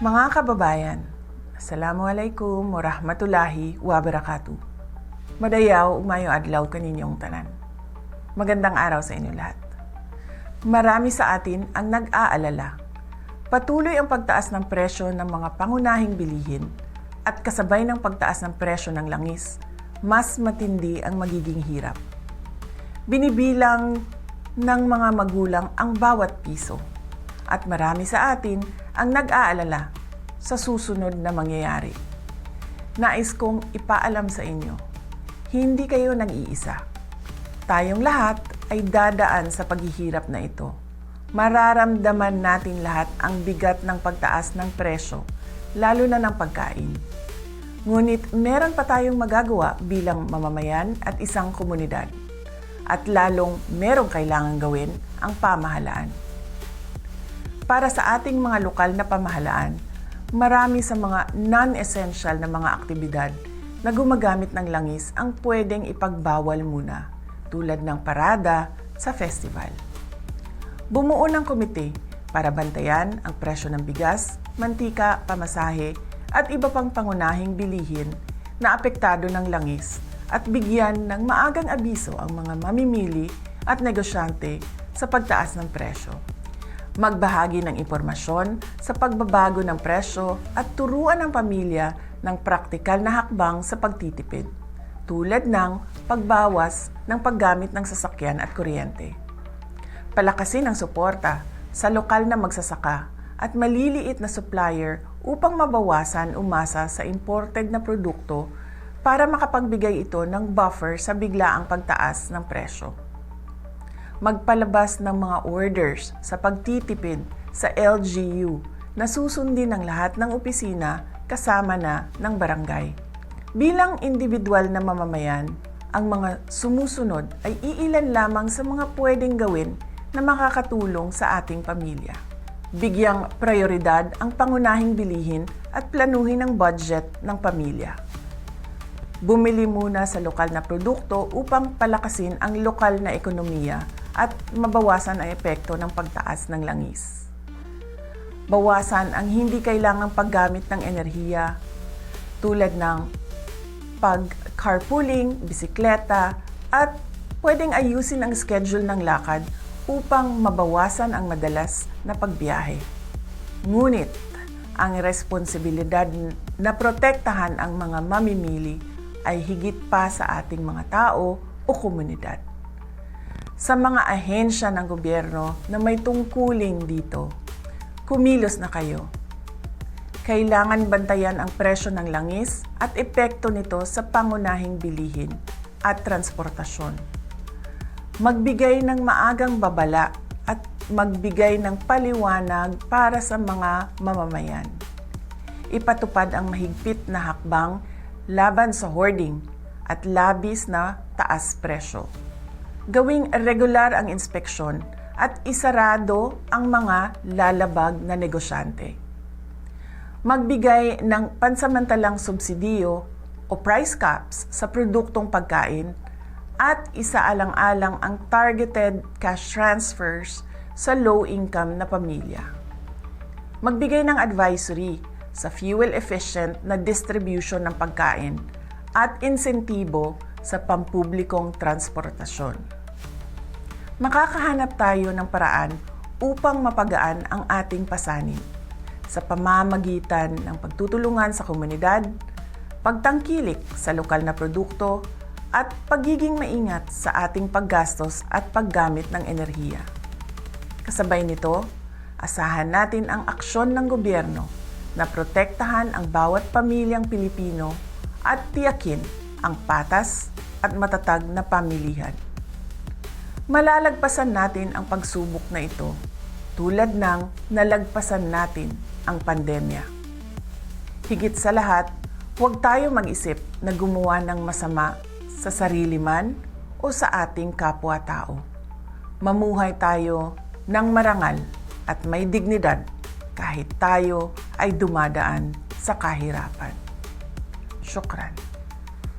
Mga kababayan, Assalamualaikum warahmatullahi wabarakatuh. Madayaw umayo adlaw kaninyong tanan. Magandang araw sa inyo lahat. Marami sa atin ang nag-aalala. Patuloy ang pagtaas ng presyo ng mga pangunahing bilihin at kasabay ng pagtaas ng presyo ng langis, mas matindi ang magiging hirap. Binibilang ng mga magulang ang bawat piso at marami sa atin ang nag-aalala sa susunod na mangyayari. Nais kong ipaalam sa inyo, hindi kayo nag-iisa. Tayong lahat ay dadaan sa paghihirap na ito. Mararamdaman natin lahat ang bigat ng pagtaas ng presyo, lalo na ng pagkain. Ngunit meron pa tayong magagawa bilang mamamayan at isang komunidad. At lalong merong kailangan gawin ang pamahalaan. Para sa ating mga lokal na pamahalaan, marami sa mga non-essential na mga aktibidad na gumagamit ng langis ang pwedeng ipagbawal muna, tulad ng parada sa festival. Bumuo ng komite para bantayan ang presyo ng bigas, mantika, pamasahe at iba pang pangunahing bilihin na apektado ng langis at bigyan ng maagang abiso ang mga mamimili at negosyante sa pagtaas ng presyo. Magbahagi ng impormasyon sa pagbabago ng presyo at turuan ang pamilya ng praktikal na hakbang sa pagtitipid, tulad ng pagbawas ng paggamit ng sasakyan at kuryente. Palakasin ang suporta sa lokal na magsasaka at maliliit na supplier upang mabawasan umasa sa imported na produkto para makapagbigay ito ng buffer sa biglaang pagtaas ng presyo. Magpalabas ng mga orders sa pagtitipid sa LGU na susundin ng lahat ng opisina kasama na ng barangay. Bilang individual na mamamayan, ang mga sumusunod ay iilan lamang sa mga pwedeng gawin na makakatulong sa ating pamilya. Bigyang prioridad ang pangunahing bilihin at planuhin ang budget ng pamilya. Bumili muna sa lokal na produkto upang palakasin ang lokal na ekonomiya at mabawasan ang epekto ng pagtaas ng langis. Bawasan ang hindi kailangang paggamit ng enerhiya tulad ng pag-carpooling, bisikleta at pwedeng ayusin ang schedule ng lakad upang mabawasan ang madalas na pagbiyahe. Ngunit ang responsibilidad na protektahan ang mga mamimili ay higit pa sa ating mga tao o komunidad. Sa mga ahensya ng gobyerno na may tungkulin dito, kumilos na kayo. Kailangan bantayan ang presyo ng langis at epekto nito sa pangunahing bilihin at transportasyon. Magbigay ng maagang babala at magbigay ng paliwanag para sa mga mamamayan. Ipatupad ang mahigpit na hakbang laban sa hoarding at labis na taas presyo. Gawing regular ang inspeksyon at isarado ang mga lalabag na negosyante. Magbigay ng pansamantalang subsidiyo o price caps sa produktong pagkain at isaalang-alang ang targeted cash transfers sa low-income na pamilya. Magbigay ng advisory sa fuel-efficient na distribution ng pagkain at insentibo sa pampublikong transportasyon. Makakahanap tayo ng paraan upang mapagaan ang ating pasanin sa pamamagitan ng pagtutulungan sa komunidad, pagtangkilik sa lokal na produkto, at pagiging maingat sa ating paggastos at paggamit ng enerhiya. Kasabay nito, asahan natin ang aksyon ng gobyerno na protektahan ang bawat pamilyang Pilipino at tiyakin ang patas at matatag na pamilihan. Malalagpasan natin ang pagsubok na ito tulad ng nalagpasan natin ang pandemya. Higit sa lahat, huwag tayo mag-isip na gumawa ng masama sa sarili man o sa ating kapwa-tao. Mamuhay tayo ng marangal at may dignidad kahit tayo ay dumadaan sa kahirapan. Syukran.